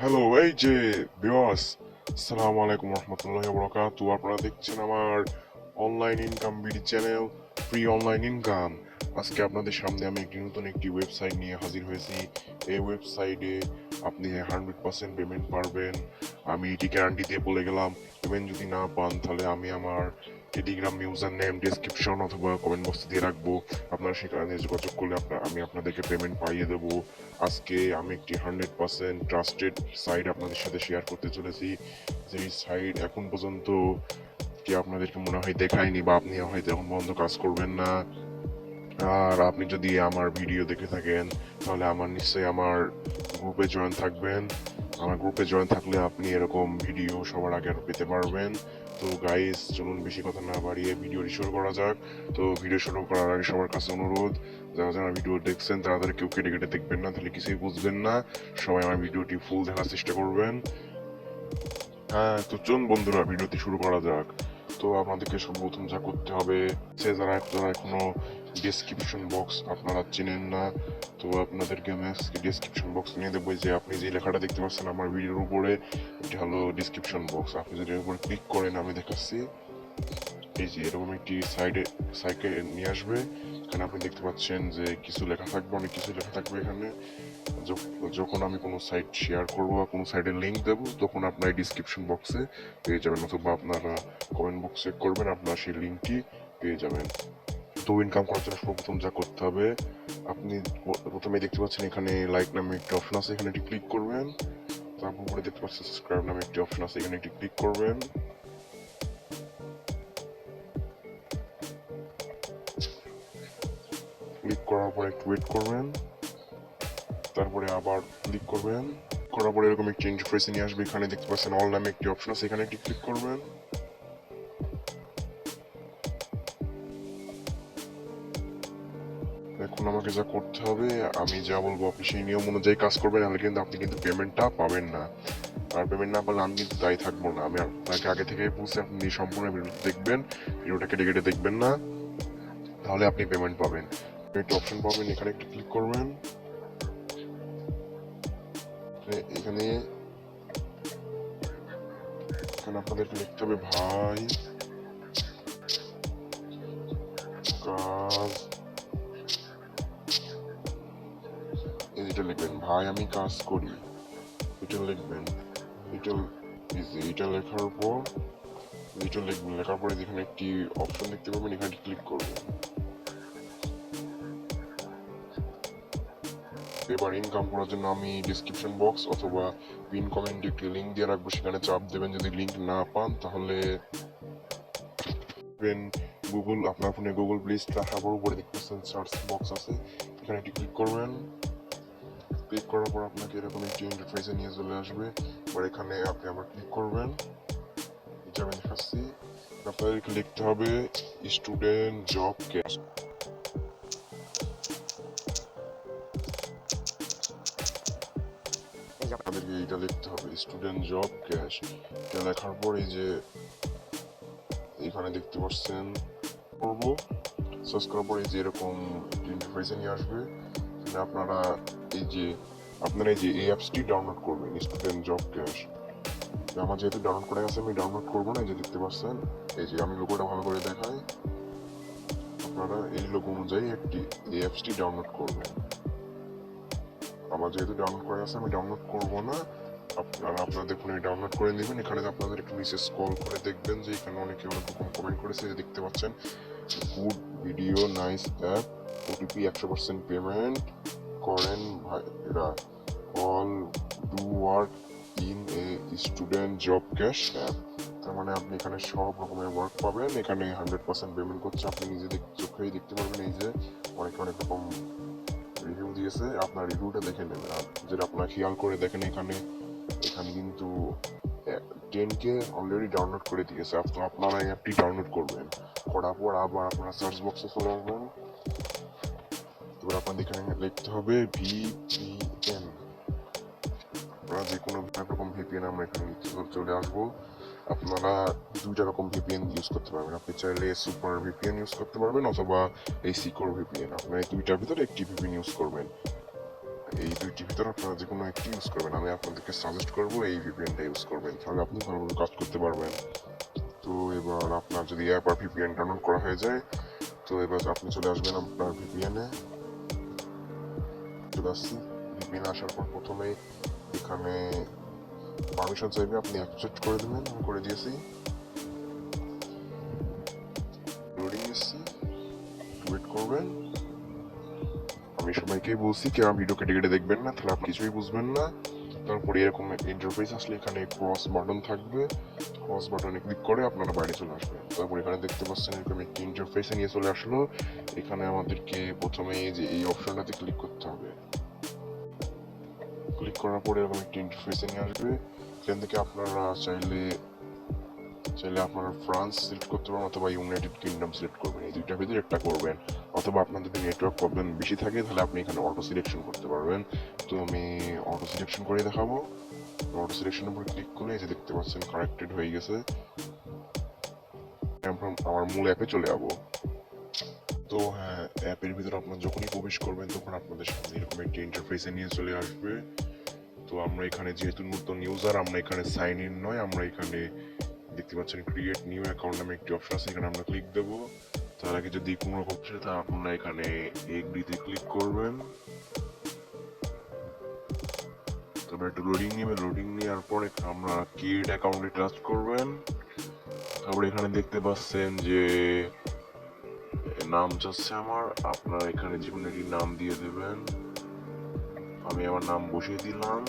Hello, এই যে বিয়স, আসসালামু আলাইকুম রহমতুল্লাহি ওয়া বারাকাতুহু। আপনারা দেখছেন আমার online income BD channel, free online income. আজকে আপনাদের সামনে আমি নতুন একটি ওয়েবসাইট নিয়ে হাজির হয়েছি। এই ওয়েবসাইটে আপনি 100% পেমেন্ট পারবেন। আমি এটি গ্যারান্টি দিয়ে বলে গেলাম। পেমেন্ট যদি না পান তাহলে আমি আমার টেলিগ্রাম ইউজার নেম ডেসক্রিপশন অথবা কমেন্ট বক্সে দিয়ে রাখবো। আপনারা সেখানে যোগাযোগ করলে আমি আপনাদেরকে পেমেন্ট পাইয়ে দেবো। আজকে আমি একটি 100% ট্রাস্টেড সাইট আপনাদের সাথে শেয়ার করতে চলেছি। যে সাইট এখন পর্যন্ত কি আপনাদেরকে মনে হয় দেখায়নি, বা আপনি হয়তো এখন পর্যন্ত কাজ করবেন না। আর আপনি যদি আমার ভিডিও দেখে থাকেন তাহলে নিশ্চয়ই আমার গ্রুপে জয়েন থাকবেন। আমার গ্রুপে জয়েন থাকলে আপনি এরকম ভিডিও সবার আগে পেতে পারবেন। তো গাইস, চলুন বেশি কথা না বাড়িয়ে ভিডিওটি শুরু করা যাক। তো ভিডিও শুরু করার আগে সবার কাছে অনুরোধ, যারা যারা ভিডিও দেখছেন তাদের কেউ কেটে কেটে দেখবেন না, তাহলে কিছুই বুঝবেন না। সবাই আমার ভিডিওটি ফুল দেখার চেষ্টা করবেন। হ্যাঁ, তো চলুন বন্ধুরা, ভিডিওটি শুরু করা যাক। তো আপনাদেরকে সর্বপ্রথম যা করতে হবে, সে যারা যারা এখনো ডেসক্রিপশন বক্স আপনারা চেনেন না, তো আপনাদেরকে আমি ডেসক্রিপশন বক্স নিয়ে দেবো। যে আপনি যে লেখাটা দেখতে পাচ্ছেন আমার ভিডিওর উপরে, এটা হলো ডেসক্রিপশন বক্স। আপনি যদি এর উপরে ক্লিক করেন, আমি দেখাচ্ছি। এই যে এরকম একটি সাইটে নিয়ে আসবে। এখানে আপনি দেখতে পাচ্ছেন যে কিছু লেখা থাকবে, অনেক কিছু লেখা থাকবে এখানে। যখন আমি কোনো সাইট শেয়ার করবো বা কোনো সাইটের লিঙ্ক দেবো, তখন আপনার ডিসক্রিপশন বক্সে পেয়ে যাবেন, অথবা আপনারা কমেন্ট বক্স চেক করবেন, আপনারা সেই লিঙ্কটি পেয়ে যাবেন। তো ইনকাম করার জন্য সর্বপ্রথম যা করতে হবে, আপনি প্রথমে দেখতে পাচ্ছেন এখানে লাইক নামে একটি অপশন আছে, এখানে একটি ক্লিক করবেন। তারপর উপরে দেখতে পাচ্ছেন সাবস্ক্রাইব নামে একটি অপশন আছে, এখানে একটি ক্লিক করবেন। ক্লিক করার পর একটু ওয়েট করবেন, তারপরে আবার ক্লিক করবেন। করার পরে এরকম একটি ইন্টারফেসে নিয়ে আসবে। এখানে দেখতে পাচ্ছেন অল নামে একটি অপশন আছে, এখানে একটি ক্লিক করবেন। এখন আমাকে যা করতে হবে, আমি যা বলবো আপনি সেই নিয়ম অনুযায়ী কাজ করবেন, নাহলে কিন্তু আপনি কিন্তু পেমেন্টটা পাবেন না। আর পেমেন্ট না পারলে আমি কিন্তু দায়ী থাকবো না। আমি আপনাকে আগে থেকেই বলছি, আপনি সম্পূর্ণ ভিডিওটা দেখবেন, ভিডিওটা কেটে কেটে দেখবেন না, তাহলে আপনি পেমেন্ট পাবেন। একটা অপশন পাবেন, এখানে একটু ক্লিক করবেন। এখানে এখানে আপনাদেরকে লিখতে হবে ভাই কাজ, এটা লিখবেন, ভাই আমি কাজ করি, এটা লিখবেন। এটা এটা লেখার পর এটা লিখবেন, লেখার পরে যেখানে একটি অপশন দেখতে পাবেন, এখানে ক্লিক করবেন। এবার ইনকাম করার জন্য আমি ডিসক্রিপশন বক্স অথবা পিন কমেন্টে একটি লিঙ্ক দিয়ে রাখবো, সেখানে চাপ দেবেন। যদি লিঙ্ক না পান তাহলে গুগল, আপনার ফোনে গুগল প্লে স্টোর আসার উপরে দেখতেছেন সার্চ বক্স আছে, এখানে একটি ক্লিক করবেন। ক্লিক করার পর আপনাকে এরকম একটি ইন্টারফেসে নিয়ে চলে আসবে। এবার এখানে আপনি আবার ক্লিক করবেন, এটা আমি দেখাচ্ছি। আপনাদেরকে লিখতে হবে স্টুডেন্ট জব ক্যাশ। আপনাদেরকে এটা লিখতে হবে স্টুডেন্ট জব ক্যাশ। এটা লেখার পর এই যে এখানে দেখতে পাচ্ছেন করবো, সার্চ করার পর এই যে এরকম ইন্টারফেসে নিয়ে আসবে। আপনারা এই যে এই অ্যাপসটি ডাউনলোড করবেন, স্টুডেন্ট জব ক্যাশ। আমার যেহেতু ডাউনলোড করে গেছে, আমি ডাউনলোড করবো না। এই যে দেখতে পাচ্ছেন, এই যে আমি লোগোটা ভালো করে দেখাই, আপনারা এই লোগো অনুযায়ী এই অ্যাপসটি ডাউনলোড করবেন। আমার যেহেতু ডাউনলোড করে গেছে, আমি ডাউনলোড করবো না। আপনাদের ফোনে ডাউনলোড করে নেবেন। এখানে আপনাদের একটু নিচে স্ক্রল করে দেখবেন যে এখানে অনেকে অনেক রকম কমেন্ট করেছে। দেখতে পাচ্ছেন good video, nice app, OTP 100% payment করেন ভাইরা, all do work in a student job cash app. তার মানে আপনি এখানে সব রকমের ওয়ার্ক পাবেন। এখানে 100% পেমেন্ট করছে, আপনি নিজে চোখেই দেখতে পারবেন। এই যে অনেকে অনেক রকম রিভিউ দিয়েছে, আপনার রিভিউটা দেখে নেবেন। আর যেটা আপনার খেয়াল করে দেখেন, এখানে এখানে কিন্তু 10K অলরেডি ডাউনলোড করে দিয়েছে। আপনারা এই অ্যাপটি ডাউনলোড করবেন, করার পর আবার আপনারা সার্চ বক্সে চলে আসবেন। এবার আপনাদের এখানে লিখতে হবে ভিপিএন। আপনারা যে কোনো রকম ভিপিএন, আমরা এখানে চলে আসবো। আপনারা দুইটা রকম ভিপিএন ইউজ করতে পারবেন। আপনি চাইলে সুপার ভিপিএন ইউজ করতে পারবেন, অথবা এই সিকিউর ভিপিএন। আপনারা এই দুইটার ভিতরে একটি ভিপিএন ইউজ করবেন। এই দুইটির ভিতরে আপনারা যে কোনো একটি ইউজ করবেন। আমি আপনাদেরকে সাজেস্ট করবো এই ভিপিএনটা ইউজ করবেন, তাহলে আপনি ভালোভাবে কাজ করতে পারবেন। তো এবার আপনার যদি অ্যাপ আর ভিপিএন ডাউনলোড করা হয়ে যায়, তো এবার আপনি চলে আসবেন আপনার ভিপিএনে। চলে আসছি, ভিপিএনে আসার পর প্রথমেই এখানে পারমিশন চাইবে, আপনি অ্যাকসেপ্ট করে দেবেন। আমি করে দিয়েছি। লোডিং এসছি, ওয়েট করবেন। আমি সবাইকেই বলছি কেউ ভিডিও কেটে কেটে দেখবেন না, তাহলে আপনি কিছুই বুঝবেন না। তারপরে এরকম ইন্টারফেস আসলে এখানে ক্রস বাটন থাকবে, ক্রস বাটনে ক্লিক করে আপনারা বাইরে চলে আসবেন। তারপর এখানে দেখতে পাচ্ছেন এরকম একটি ইন্টারফেসে নিয়ে চলে আসলো। এখানে আমাদেরকে প্রথমে এই যে এই অপশনটাতে ক্লিক করতে হবে। ক্লিক করার পরে এরকম একটি ইন্টারফেসে নিয়ে আসবে। এখান থেকে আপনারা চাইলে আপনারা ফ্রান্স সিলেক্ট করতে পারেন অথবা ইউনাইটেড কিংডম সিলেক্ট করবেন। এই দুইটার ভিতরে একটা করবেন। অথবা আপনার যদি নেটওয়ার্ক প্রবলেম বেশি থাকে তাহলে আপনি এখানে অটো সিলেকশন করতে পারবেন। তো আমি অটো সিলেকশন করে দেখাবো। অটো সিলেকশনের উপর ক্লিক করলে এই যে দেখতে পাচ্ছেন কারেক্টেড হয়ে গেছে। আমার মূল অ্যাপে চলে যাবো। তো হ্যাঁ, অ্যাপের ভিতরে আপনারা যখনই প্রবেশ করবেন তখন আপনাদের সামনে এরকম একটি ইন্টারফেসে নিয়ে চলে আসবে। তো আমরা এখানে যেহেতু নতুন ইউজার, আমরা এখানে সাইন ইন নয়, আমরা এখানে দেখতে পাচ্ছেন ক্রিয়েট নিউ অ্যাকাউন্ট নামে একটি অপশন আছে, এখানে আমরা ক্লিক দেবো। তার আগে যদি কোনো রকম তা আপনারা এখানে এগ্রিতে ক্লিক করবেন। তবে একটু লোডিং নেবে, লোডিং নেওয়ার পরে আমরা ক্রিয়েট অ্যাকাউন্টে টাচ করবেন। তারপরে এখানে দেখতে পাচ্ছেন যে নাম চাচ্ছে আমার, আপনারা এখানে যে কোনো একটি নাম দিয়ে দেবেন। আমি আমার নাম বসিয়ে দিলাম।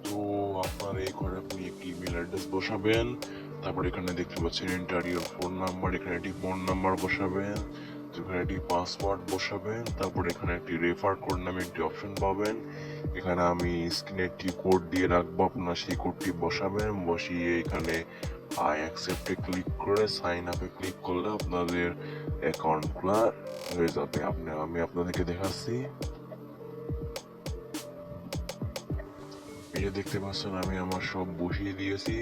তো আপনার এই ঘরে আপনি একটি ইমেল অ্যাড্রেস বসাবেন। তারপর এখানে দেখতে পাচ্ছেন এন্টার ইউর ফোন নাম্বার, এখানে একটি ফোন নাম্বার বসাবেন। তো এখানে একটি পাসওয়ার্ড বসাবেন। তারপর এখানে একটি রেফার কোড নামে একটি অপশন পাবেন। এখানে আমি স্ক্রিনে একটি কোড দিয়ে রাখবো, আপনার সেই কোডটি বসাবেন। বসিয়ে এখানে আই অ্যাকসেপ্টে ক্লিক করে সাইন আপে ক্লিক করলে আপনাদের অ্যাকাউন্ট খোলা হয়ে যাবে। আমি আপনাদেরকে দেখাচ্ছি। এই যে দেখতে পাচ্ছেন আমি আমার সব বসিয়ে দিয়েছি।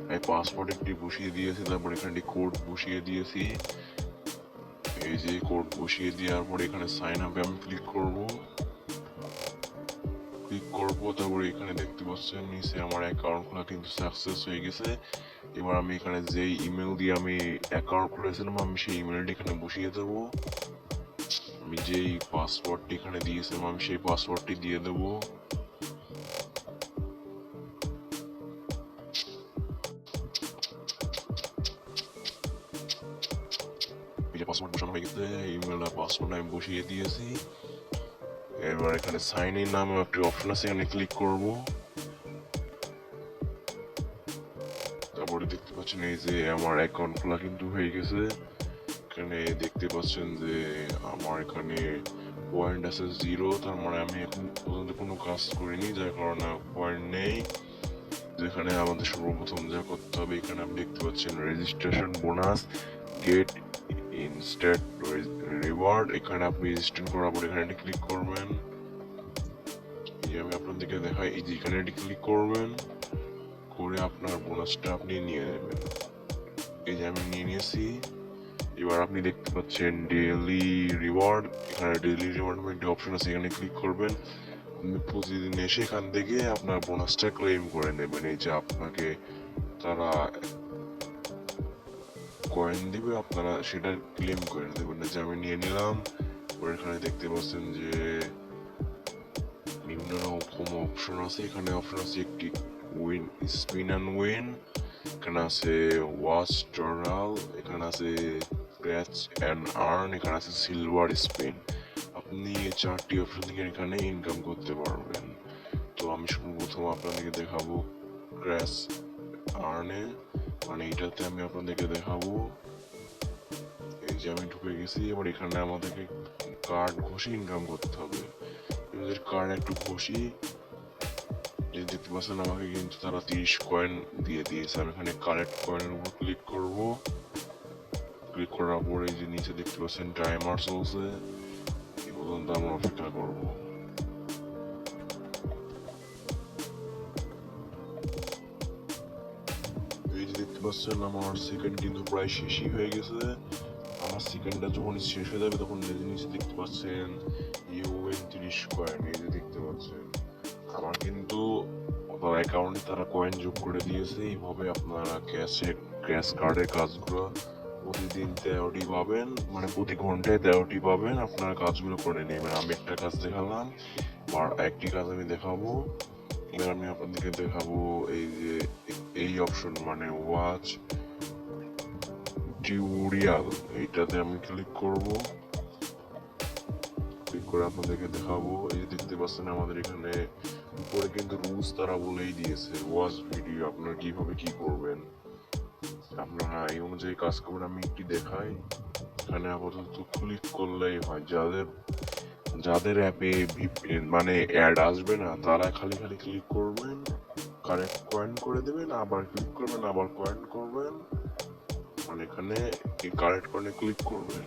আমি পাসওয়ার্ড একটি বসিয়ে দিয়েছি, তারপর এখানে একটি কোড বসিয়ে দিয়েছি। এই যে কোড বসিয়ে দেওয়ার পর এখানে সাইন আপে আমি ক্লিক করব। তারপরে এখানে দেখতে পাচ্ছেন নিচে আমার অ্যাকাউন্ট খোলা কিন্তু সাকসেস হয়ে গেছে। এবার আমি এখানে যে ইমেল দিয়ে আমি অ্যাকাউন্ট খুলেছিলাম আমি সেই ইমেলটি এখানে বসিয়ে দেবো। আমি যেই পাসওয়ার্ডটি এখানে দিয়েছিলাম আমি সেই পাসওয়ার্ডটি দিয়ে দেবো। পাসওয়ার্ড বসানো হয়ে গেছে, ইমেল আর পাসওয়ার্ড আমি বসিয়ে দিয়েছি। এবার এখানে সাইন ইন নামে একটি অপশন আছে, এখানে ক্লিক করব। তারপরে দেখতে পাচ্ছেন এই যে আমার অ্যাকাউন্ট খোলা কিন্তু হয়ে গেছে। এখানে দেখতে পাচ্ছেন যে আমার এখানে পয়েন্ট আছে 0, তার মানে আমি এখন পর্যন্ত কোনো কাজ করিনি, যার কারণে পয়েন্ট নেই। যেখানে আমাদের সর্বপ্রথম যা করতে হবে, এখানে আপনি দেখতে পাচ্ছেন registration bonus get instant reward. এখানে আপনি রেজিস্ট্রেশন করার পর এখানে ক্লিক করবেন। আমি আপনাদেরকে দেখাই, এই যে এখানে ক্লিক করবেন, করে আপনার বোনাসটা আপনি নিয়ে নেবেন। এই যে আমি নিয়ে নিয়েছি। এবার আপনি দেখতে পাচ্ছেন ডেইলি রিওয়ার্ড, এখানে ডেইলি রিওয়ার্ড একটি অপশন আছে, এখানে ক্লিক করবেন। আপনি প্রতিদিন এসে এখান থেকে আপনার বোনাসটা ক্লেম করে নেবেন। এই যে আপনাকে তারা কয়েন দিবে, আপনারা সেটা ক্লেম করে দেবেন। যে আমি নিয়ে নিলাম। এখানে দেখতে পাচ্ছেন যে বিভিন্ন রকম অপশন আছে, এখানে অপশন আছে একটি উইন, স্পিন অ্যান্ড উইন, এখানে আছে ওয়াচ টার্নাল, এখানে আছে স্ক্র্যাচ অ্যান্ড আর্ন, এখানে আছে সিলভার স্পিন। আপনি এই 4টি অপশন থেকে এখানে ইনকাম করতে পারবেন। তো আমি সর্বপ্রথম আপনাদেরকে দেখাবো স্ক্র্যাচ আর্নে, মানে এটাতে আমি আপনাদেরকে দেখাবো। এই যে আমি ঢুকে গেছি। এবার এখানে আমাদেরকে কার্ড ঘষে ইনকাম করতে হবে। কার্ড একটু ঘষি, যে দেখতে পাচ্ছেন আমাকে কিন্তু তারা 30 কয়েন দিয়ে দিয়েছে। আমি এখানে কালেক্ট কয়েনের উপর ক্লিক করব। ক্লিক করার পরে এই যে নিচে দেখতে পাচ্ছেন টাইমার চলছে, এই পর্যন্ত আমরা অপেক্ষা করব। এই যে দেখতে পাচ্ছেন আমার সেকেন্ড কিন্তু প্রায় শেষই হয়ে গেছে। আমার সেকেন্ডটা যখন শেষ হয়ে যাবে তখন নিচে নিচে দেখতে পাচ্ছেন ইউএন 30 কয়েন, এই যে দেখতে পাচ্ছেন। আমার কিন্তু অ্যাকাউন্টে তারা কয়েন যোগ করে দিয়েছে। এইভাবে আপনারা ক্যাশ কার্ডের কাজগুলো প্রতিদিন 13টি পাবেন, মানে প্রতি ঘন্টায় 13টি পাবেন। আপনারা কাজগুলো করে নেবেন। আমি একটা কাজ দেখালাম, আর একটি কাজ আমি দেখাবো। এবার আমি আপনাদেরকে দেখাবো এই যে এই অপশন, মানে ওয়াচ টিউটোরিয়াল, এইটাতে আমি ক্লিক করব। ক্লিক করে আপনাদেরকে দেখাবো। এই যে দেখতে পাচ্ছেন আমাদের এখানে উপরে কিন্তু রুলস তারা বলেই দিয়েছে, ওয়াচ ভিডিও আপনারা কিভাবে কি করবেন, আপনারা এই অনুযায়ী কাজ করবেন। আমি একটি দেখাই, এখানে আপাতত ক্লিক করলেই হয়। যাদের যাদের অ্যাপে মানে অ্যাড আসবে না তারা খালি খালি ক্লিক করবেন, কারেক্ট কয়েন করে দেবেন, আবার ক্লিক করবেন, আবার কয়েন করবেন, মানে এখানে কারেক্ট কয়েনে ক্লিক করবেন,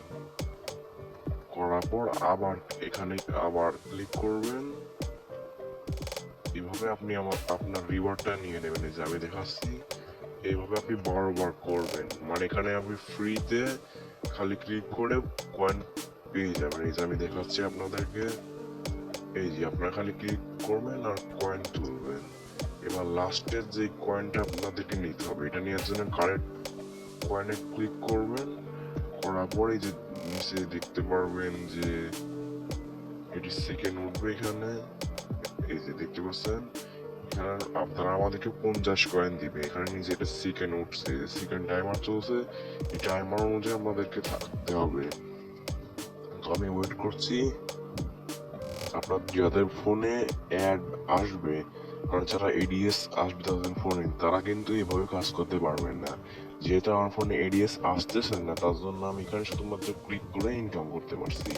করার পর আবার এখানে আবার ক্লিক করবেন। এইভাবে আপনি আপনার রিওয়ার্ডটা নিয়ে নেবেন। এই যে আমি দেখাচ্ছি, এইভাবে আপনি বারবার করবেন, মানে এখানে আপনি ফ্রিতে খালি ক্লিক করে কয়েন পেয়ে যাবেন। এই যে আমি দেখাচ্ছি আপনাদেরকে, এই যে আপনারা খালি ক্লিক করবেন আর কয়েন তুলবেন। এবার লাস্টের যে কয়েনটা আপনাদেরকে নিতে হবে, এটা নেওয়ার জন্য কারেক্ট কয়েনে ক্লিক করবেন। করার পর এই যে নিচে দেখতে পারবেন যে এটি সেকেন্ড উঠবে এখানে, এই যে দেখতে পাচ্ছেন। এখানে আপনারা আমাদেরকে 50 কয়েন দিবে। এখানে নিচে এটা সেকেন্ড উঠছে, সেকেন্ড টাইমার চলছে, এই টাইমার অনুযায়ী আমাদেরকে থাকতে হবে। তো আমি ওয়েট করছি। আপনার যাদের ফোনে অ্যাড আসবে, কারণ যারা এডিএস আসবে তাদের ফোনে, তারা কিন্তু এইভাবে কাজ করতে পারবেন না। যেহেতু আমার ফোনে এডিএস আসতেছে না, তার জন্য আমি এখানে শুধুমাত্র ক্লিক করে ইনকাম করতে পারছি।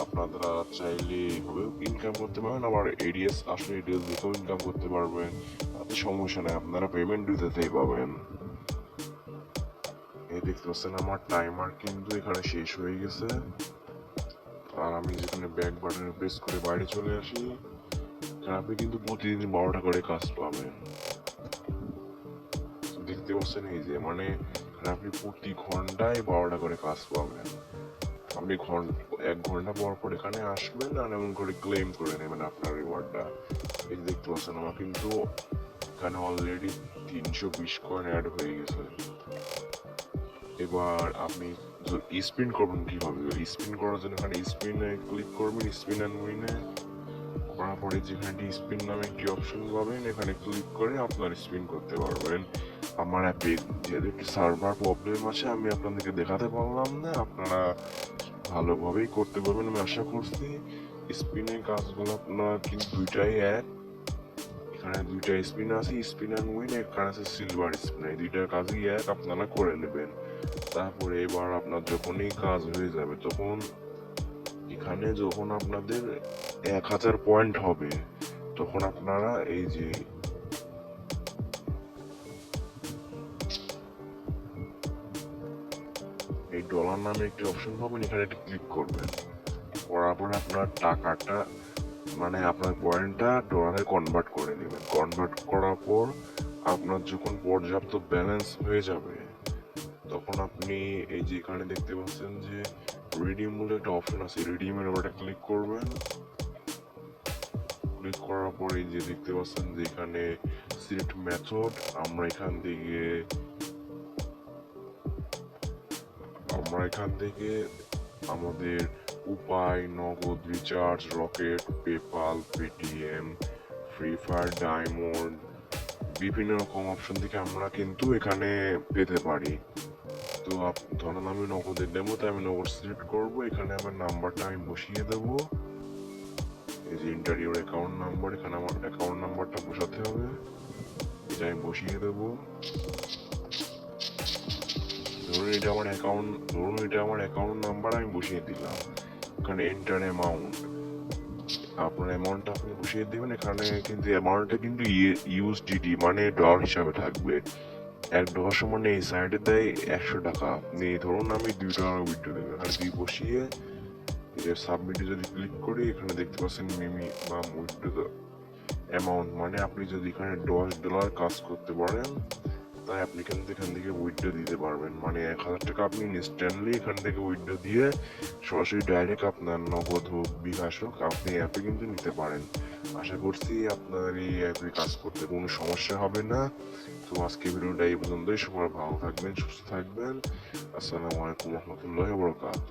আপনারা চাইলে এইভাবেও ইনকাম করতে পারবেন, আবার এডিএস আসলে এডিএস দেখেও ইনকাম করতে পারবেন, তাতে সমস্যা নেই, আপনারা পেমেন্ট দিতেই পাবেন। এই দেখতে পাচ্ছেন আমার টাইমার কিন্তু এখানে শেষ হয়ে গেছে। আর আমি যেখানে ব্যাক বাটনে প্রেস করে বাইরে চলে আসি, আপনি কিন্তু প্রতিদিন 12টা করে কাজ পাবেন। দেখতে পাচ্ছেন এই যে, মানে আপনি প্রতি ঘন্টায় 12টা করে কাজ পাবেন। আপনি 1 ঘন্টা পর পর এখানে আসবেন আর এমন করে ক্লেম করে নেবেন আপনার রিওয়ার্ডটা। এই দেখতে পাচ্ছেন আমার কিন্তু এখানে অলরেডি 320 কয়েন অ্যাড হয়ে গেছে। এবার আপনি স্পিন করবেন কিভাবে, স্পিন করার জন্য এখানে স্পিনে ক্লিক করবেন, স্পিন অ্যান্ড উইনে করার পরে যেখানে স্পিন নামে একটি অপশন পাবেন, এখানে ক্লিক করে আপনার স্পিন করতে পারবেন। আমার অ্যাপে যেহেতু একটি সার্ভার প্রবলেম আছে, আমি আপনাদেরকে দেখাতে পারলাম না, আপনারা ভালোভাবেই করতে পারবেন আমি আশা করছি। স্পিনের কাজগুলো আপনার কিন্তু দুইটাই এক, এখানে দুইটা স্পিন আছে, স্পিন অ্যান্ড উইন, এখানে আছে সিলভার স্পিন, এই দুইটার কাজই এক, আপনারা করে নেবেন। তারপরে এবার আপনার যখনই কাজ হয়ে যাবে, তখন এখানে যখন আপনাদের 1000 পয়েন্ট হবে, তখন আপনারা এই যে এই ডলার নামে একটি অপশন পাবেন, এখানে একটা ক্লিক করবেন। করার পরে আপনার টাকাটা, মানে আপনার পয়েন্টটা ডলারে কনভার্ট করে নেবেন। কনভার্ট করার পর আপনার যখন পর্যাপ্ত ব্যালেন্স হয়ে যাবে, তখন আপনি এই যে এখানে দেখতে পাচ্ছেন যে রিডিম বলে একটা অপশন আছে, রিডিমের ওপরটা ক্লিক করবেন। ক্লিক করার পরে এই যে দেখতে পাচ্ছেন যে এখানে সিলেক্ট মেথড, আমরা এখান থেকে আমাদের উপায়, নগদ, recharge, rocket, PayPal, Paytm, free fire, diamond, বিভিন্ন রকম অপশন থেকে আমরা কিন্তু এখানে পেতে পারি। তো ধরুন আমি নগদের নেবো, তাই আমি নগদ সিলেক্ট করবো। এখানে আমার নাম্বারটা আমি বসিয়ে দেবো, এই যে ইন্টার ইউর অ্যাকাউন্ট নাম্বার, এখানে আমার অ্যাকাউন্ট নাম্বারটা বসাতে হবে, এটা আমি বসিয়ে দেবো। ধরুন এটা আমার অ্যাকাউন্ট নাম্বার, আমি বসিয়ে দিলাম। এখানে এন্টার অ্যামাউন্ট, আপনার অ্যামাউন্টটা আপনি বসিয়ে দেবেন। এখানে কিন্তু অ্যামাউন্টটা কিন্তু ইউএসডিটি, মানে ডলার হিসাবে থাকবে। $1 সমান এই সাইডে দেয় 100 টাকা। আপনি ধরুন আমি 2 টাকা উইথড্র দেবেন, এখানে 2 বসিয়ে সাবমিটে যদি ক্লিক করি, এখানে দেখতে পাচ্ছেন মিনিমাম উইথড্র অ্যামাউন্ট, মানে আপনি যদি এখানে $10 কাজ করতে পারেন, তাই আপনি কিন্তু এখান থেকে উইথড্র দিতে পারবেন, মানে 1,000 টাকা আপনি ইনস্ট্যান্টলি এখান থেকে উইথড্র দিয়ে সরাসরি ডাইরেক্ট আপনার নগদ হোক বিকাশ হোক আপনি অ্যাপে কিন্তু নিতে পারেন। আশা করছি আপনার এই অ্যাপে কাজ করতে কোনো সমস্যা হবে না। তো আজকে ভিডিওটা এই পর্যন্তই। সবাই ভালো থাকবেন, সুস্থ থাকবেন। আসসালামু আলাইকুম রহমতুল্লাহ বরকাত।